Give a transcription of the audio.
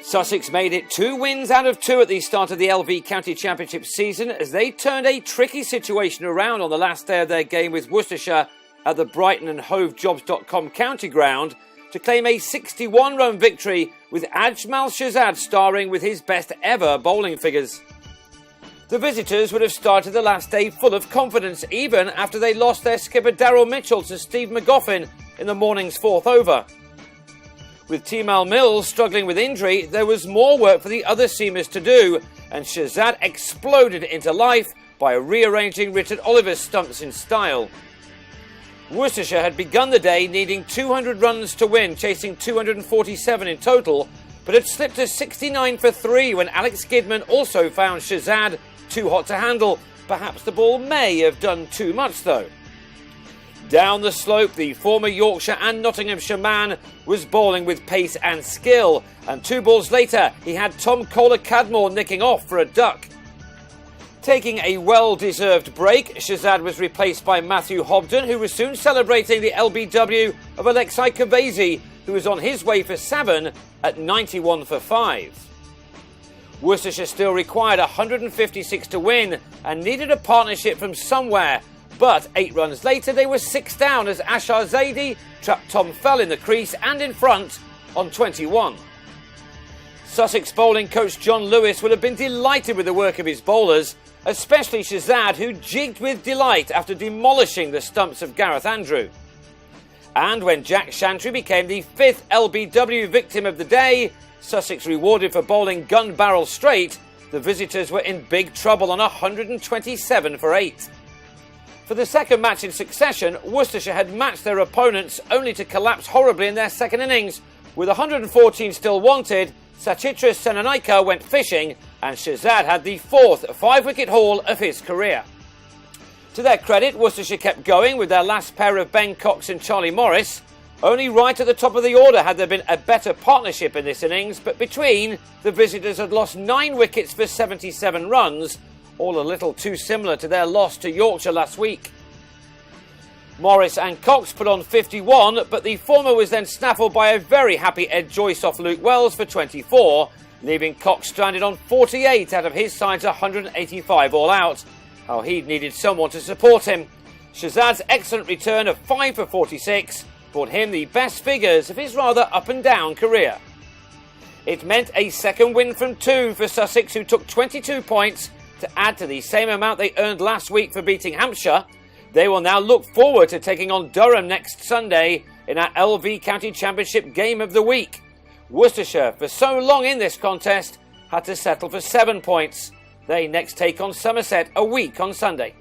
Sussex made it 2 wins out of 2 at the start of the LV County Championship season as they turned a tricky situation around on the last day of their game with Worcestershire at the Brighton and HoveJobs.com county ground to claim a 61-run victory with Ajmal Shahzad starring with his best ever bowling figures. The visitors would have started the last day full of confidence even after they lost their skipper Daryl Mitchell to Steve McGoffin in the morning's 4th over. With Timal Mills struggling with injury, there was more work for the other seamers to do, and Shahzad exploded into life by rearranging Richard Oliver's stumps in style. Worcestershire had begun the day needing 200 runs to win, chasing 247 in total, but had slipped to 69 for 3 when Alex Gidman also found Shahzad too hot to handle. Perhaps the ball may have done too much though. Down the slope, the former Yorkshire and Nottinghamshire man was bowling with pace and skill, and 2 balls later he had Tom Kohler-Cadmore nicking off for a duck. Taking a well-deserved break, Shahzad was replaced by Matthew Hobden, who was soon celebrating the LBW of Alexei Kavezi, who was on his way for 7 at 91 for 5. Worcestershire still required 156 to win and needed a partnership from somewhere, but 8 runs later they were 6 down as Ashar Zaidi trapped Tom Fell in the crease and in front on 21. Sussex bowling coach John Lewis would have been delighted with the work of his bowlers, especially Shahzad, who jigged with delight after demolishing the stumps of Gareth Andrew. And when Jack Shantry became the 5th LBW victim of the day, Sussex rewarded for bowling gun barrel straight, the visitors were in big trouble on 127 for 8. For the second match in succession, Worcestershire had matched their opponents only to collapse horribly in their second innings. With 114 still wanted, Sachitra Senanaika went fishing and Shahzad had the 4th 5-wicket haul of his career. To their credit, Worcestershire kept going with their last pair of Ben Cox and Charlie Morris. Only right at the top of the order had there been a better partnership in this innings, but between, the visitors had lost 9 wickets for 77 runs, all a little too similar to their loss to Yorkshire last week. Morris and Cox put on 51, but the former was then snaffled by a very happy Ed Joyce off Luke Wells for 24, leaving Cox stranded on 48 out of his side's 185 all out. How he'd needed someone to support him. Shahzad's excellent return of 5 for 46 brought him the best figures of his rather up and down career. It meant a second win from 2 for Sussex, who took 22 points to add to the same amount they earned last week for beating Hampshire. They will now look forward to taking on Durham next Sunday in our LV County Championship game of the week. Worcestershire, for so long in this contest, had to settle for 7 points. They next take on Somerset a week on Sunday.